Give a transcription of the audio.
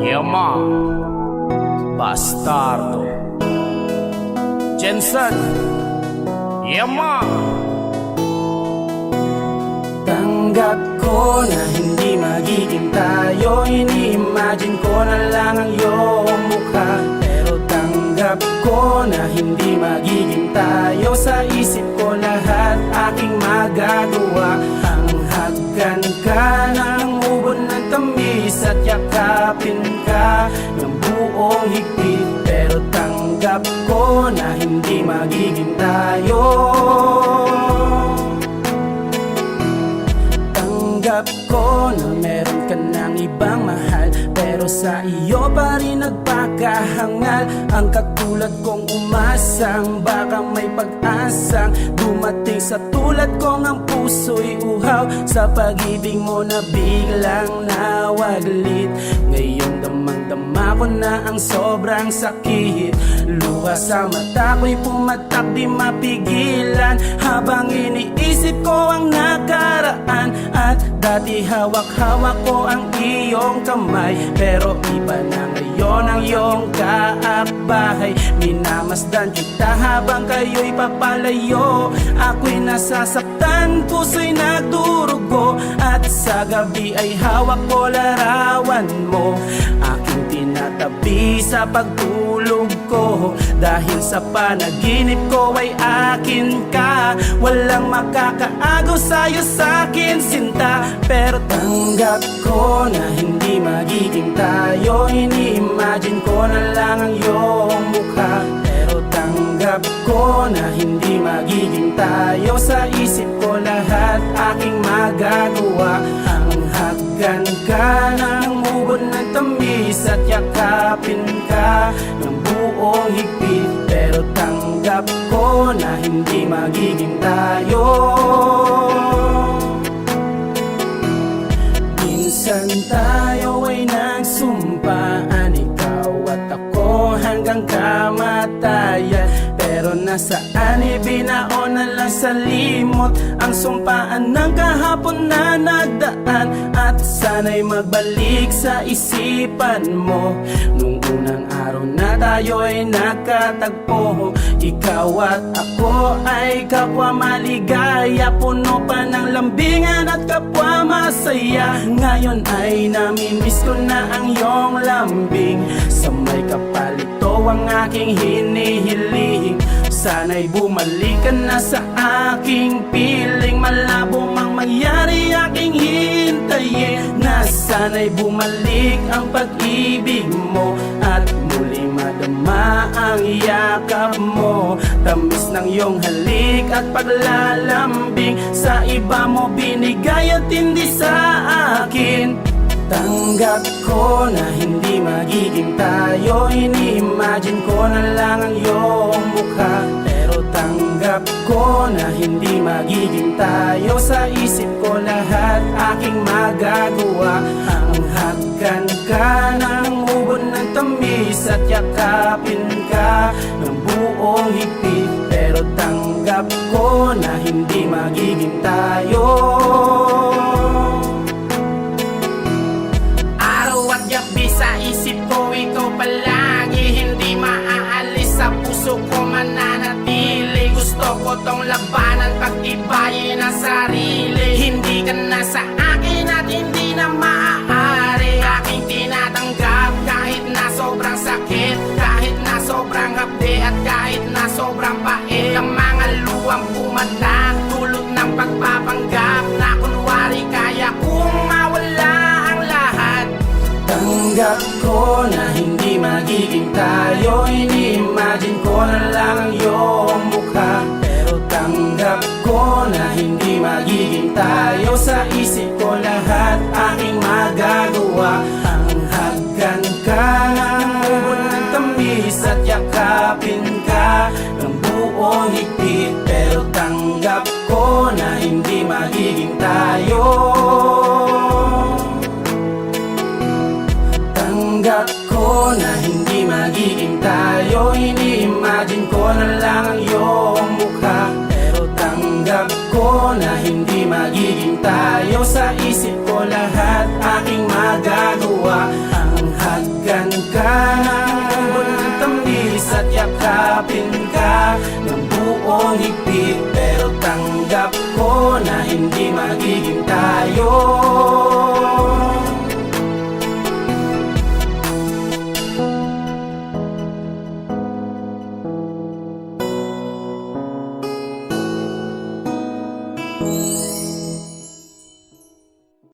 Yema Bastardo Jensen Yema. Tanggap ko na hindi magiging tayo, ini-imagine ko na lang ang iyong mukha. Pero tanggap ko na hindi magiging tayo, sa isip ko lahat aking magagawa. Hanghagan ka ng ubod ng tamis at yakapin ka ng buong higpit. Pero tanggap ko na hindi magiging tayo. Tanggap ko na meron ka ng ibang mahal, pero sa iyo pa rin nagpakahangal. Ang katulad kong umasang baka may pag-asang dumating sa tulad kong ang puso'y uhaw. Sa pag-ibig mo na biglang nawaglit, ngayon damang-dama ko na ang sobrang sakit. Luha sa mata ko'y pumatak di mapigilan, habang iniisip ko ang nakaraan. At dati hawak-hawak ko ang iyong kamay, pero iba na ngayon ang iyong kaakbahay. Minamasdan kita habang kayo'y papalayo, ako'y nasasaktan, puso'y nagdurugo. At sa gabi ay hawak ko larawan mo, aking tinatabi sa pagtulog ko. Dahil sa panaginip ko ay akin ka, walang makakaagaw sa'yo sa'kin sinta. Pero tanggap ko na hindi magiging tayo, ini-imagine ko na lang ang iyong mukha. Pero tanggap ko na hindi magiging tayo, sa isip ko lahat aking magagawa. Hanghagan ka ng ubod ng tamis at yakapin ka ng buong higpit. Pero tanggap ko na hindi magiging tayo. Minsan tayo ay nagsumpaan, ikaw at ako hanggang kamatayan. Pero nasaan ibinaon na lang sa limot ang sumpaan ng kahapon na nagdaan. At sana'y magbalik sa isipan mo nung unang araw na tayo ay nakatagpo. Ikaw at ako ay kapwa maligaya, puno pa ng lambingan at kapwa masaya. Ngayon ay namimiss ko na ang iyong lambing, sa may kapalito ang aking hinihiling. Sana'y bumalik ka na sa aking piling, malabo mang mangyari aking hintayin. Na sana'y bumalik ang pag-ibig mo at muli madama ang yakap mo. Tamis ng iyong halik at paglalambing, sa iba mo binigay at hindi sa akin. Tanggap ko na hindi magiging tayo, ini-imagine ko na lang ang iyong mukha. Pero tanggap ko na hindi magiging tayo, sa isip ko lahat aking magagawa. Hanghagan ka ng ubod ng tamis at yakapin ka ng buong higpit. Pero tanggap ko na hindi magiging tayo. Sa isip ko ikaw palagi, hindi maaalis sa puso ko mananatili. Gusto ko tong labanan, pagtibayin ang sarili. Hindi ka na sa akin at hindi na maaari aking tinatanggap, kahit na sobrang sakit, kahit na sobrang hapde at kahit na sobrang pait. Ang mga luwang pumatak, dulot ng pagpapanggap na kunwari kaya kong mawala ang lahat. Tanggap ko na hindi magiging tayo, ini-imagine ko na lang ang iyong mukha. Pero tanggap ko na hindi magiging tayo, sa isip ko lahat aking magagawa. Hanghagan ka ng ubod ng tamis at yakapin ka ng buong higpit. Pero tanggap ko na hindi magiging tayo. Tanggap ko na hindi magiging tayo, ini-imagine ko na lang ang iyong mukha. Pero tanggap ko na hindi magiging tayo, sa isip ko lahat aking magagawa. Hanghagan hindi magiging tayo.